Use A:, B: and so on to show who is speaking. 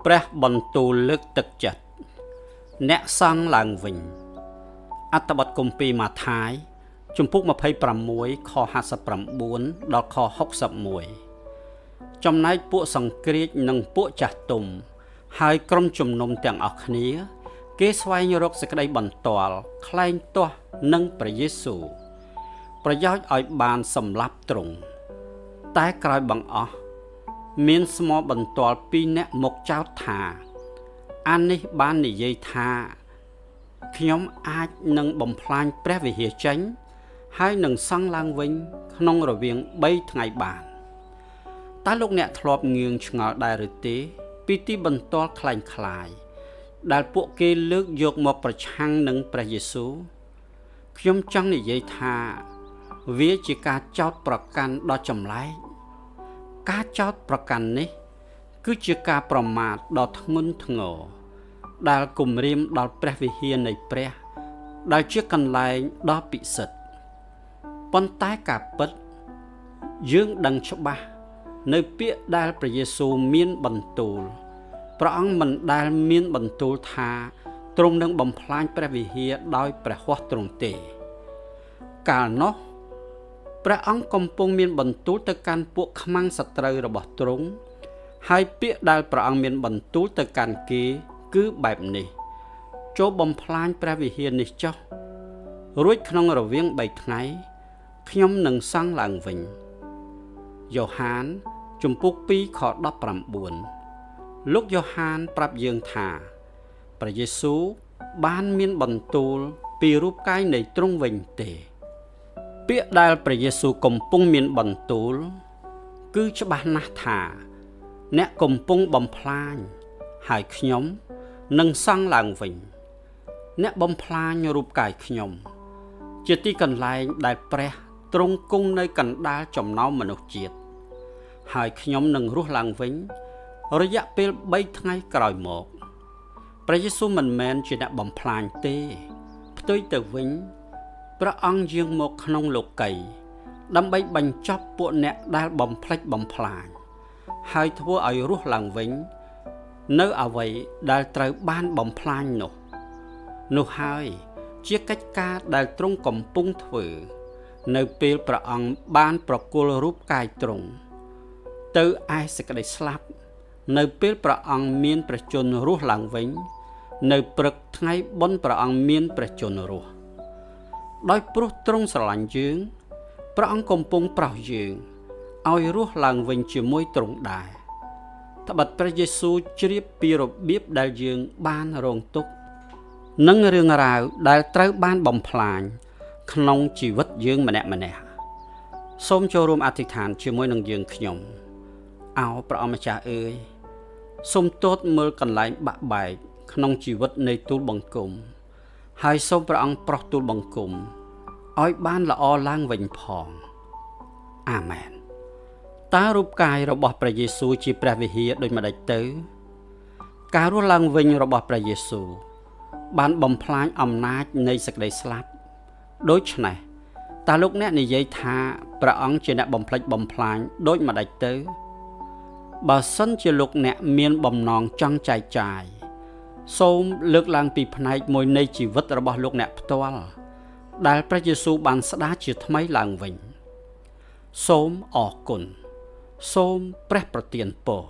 A: ព្រះបន្ទូលលើកទឹកចិត្តអ្នកសង់ឡើងវិញអត្ថបទគម្ពីរម៉ាថាយជំពូក26ខ59ដល់ខ61ចំណែកពួកសង្គ្រាចនិងពួកចាស់ទុំហើយក្រុមជំនុំទាំងអស់គ្នាគេស្វែងរកសេចក្តីបន្ទាល់ក្លែងទាស់នឹងព្រះយេស៊ូវប្រយោជន៍ឲ្យបានសម្លាប់ទ្រង់តែក្រោយបង្អស់មានស្មោបន្ទាល់ពីរនាក់មកចោទថាអាននេះបាននិយាយថាខ្ញុំអាចនឹងបំផ្លាញព្រះវិហារចេញហើយនឹងសង់ឡើងវិញក្នុងរវាង3ថ្ងៃបានតើលោកអ្នកធ្លាប់ងឿងឆ្ងល់ដែរឬទេពីទីបន្ទាល់คล้ายដែលពួកគេលើកយកមកប្រឆាំងនឹងព្រះយេស៊ូវខ្ញុំចង់និយាយថាវាជាការចោទប្រកាន់ដ៏ចម្លែកការចោទប្រកាន់នេះគឺជាការប្រមាថដ៏ធ្ងន់ធ្ងរដែលគំរាមដល់ព្រះវិហារនៃព្រះដែលជាកន្លែងដ៏ពិសិដ្ឋប៉ុន្តែការពិតយើងដឹងច្បាស់នៅពាក្យដែលព្រះយេស៊ូវមានបន្ទូលព្រះអង្គមិនដែលមានបន្ទូលថាទ្រង់នឹងបំផ្លាញព្រះវិហារដោយព្រះហស្ថទ្រង់ទេកាលនោះព្រះអង្គកំពុងមានបន្ទូលទៅកាន់ពួកខ្មាំងសត្រូវរបស់ទ្រង់ហើយពាក្យដែលព្រះអង្គមានបន្ទូលទៅកាន់គេគឺបែបនេះចូលបំផ្លាញព្រះវិហារនេះចុះរួចក្នុងរវាង3ថ្ងៃខ្ញុំនឹងសង់ឡើងវិញយ៉ូហានជំពូក2ខ19លោកយ៉ូហានប្រាប់យើងថាព្រះយេស៊ូវបានមានបន្ទូលពីរូបកាយនៃទ្រង់វិញទេពាក្យដែលព្រះយេស៊ូវកំពុងមានបន្ទូលគឺច្បាស់ណាស់ថាអ្នកកំពុងបំផ្លាញហើយខ្ញុំនឹងសង់ឡើងវិញអ្នកបំផ្លាញរូបកាយខ្ញុំជាទីកន្លែងដែលព្រះទ្រង់គង់នៅកណ្ដាលចំណោមមនុស្សជាតិហើយខ្ញុំនឹងរស់ឡើងវិញរយៈពេល3ថ្ងៃក្រោយមកព្រះយេស៊ូវមិនមែនជាអ្នកបំផ្លាញទេផ្ទុយទៅវិញព្រះអង្គយាងមកក្នុងលោកីដើម្បីបញ្ចប់ពួកអ្នកដែលបំផ្លិចបំផ្លាញហើយធ្វើឲ្យរស់ឡើងវិញនៅអ្វីដែលត្រូវបានបំផ្លាញនោះហើយជាកិច្ចការដែលទ្រង់កំពុងធ្វើនៅពេលព្រះអង្គបានប្រគល់រូបកាយទ្រង់ទៅឯសេចក្តីស្លាប់នៅពេលព្រះអង្គមានព្រះជន្មរស់ឡើងវិញនៅព្រឹកថ្ងៃបុណ្យព្រះអង្គមានព្រះជន្មរស់ដោយព្រោះទ្រង់ស្រឡាញ់យើងព្រះអង្គកំពុងប្រោសយើងឲ្យរស់ឡើងវិញជាមួយទ្រង់ដែរត្បិតព្រះយេស៊ូវជ្រាបពីរបៀបដែលយើងបានរងទុក្ខនិងរឿងរ៉ាវដែលត្រូវបានបំផ្លាញក្នុងជីវិតយើងម្នាក់សូមចូលរួមអធិដ្ឋានជាមួយនឹងយើងខ្ញុំអោព្រះអម្ចាស់អើយសូមទតមើលកន្លែងបាក់បែកក្នុងជីវិតនៃទូលបង្គំហើយសូមព្រះអង្គប្រោះទូលបង្គំឲ្យបានល្អឡើងវិញផងអាមែនតើរូបកាយរបស់ព្រះយេស៊ូវជាព្រះវិហារដូចម្តេចទៅការរស់ឡើងវិញរបស់ព្រះយេស៊ូវបានបំផ្លាញអំណាចនៃសេចក្តីស្លាប់ដូច្នេះតើលោកអ្នកនិយាយថាព្រះអង្គជាអ្នកបំផ្លិចបំផ្លាញដូចម្តេចទៅបើសិនជាលោកអ្នកមានបំណងចង់ចែកចាយសូមលើកឡើងពីផ្នែកមួយនៃជីវិតរបស់លោកអ្នកផ្ទាល់ដែលព្រះយេស៊ូវបានស្ដារជាថ្មីឡើងវិញសូមអរគុណសូមព្រះប្រទានពរ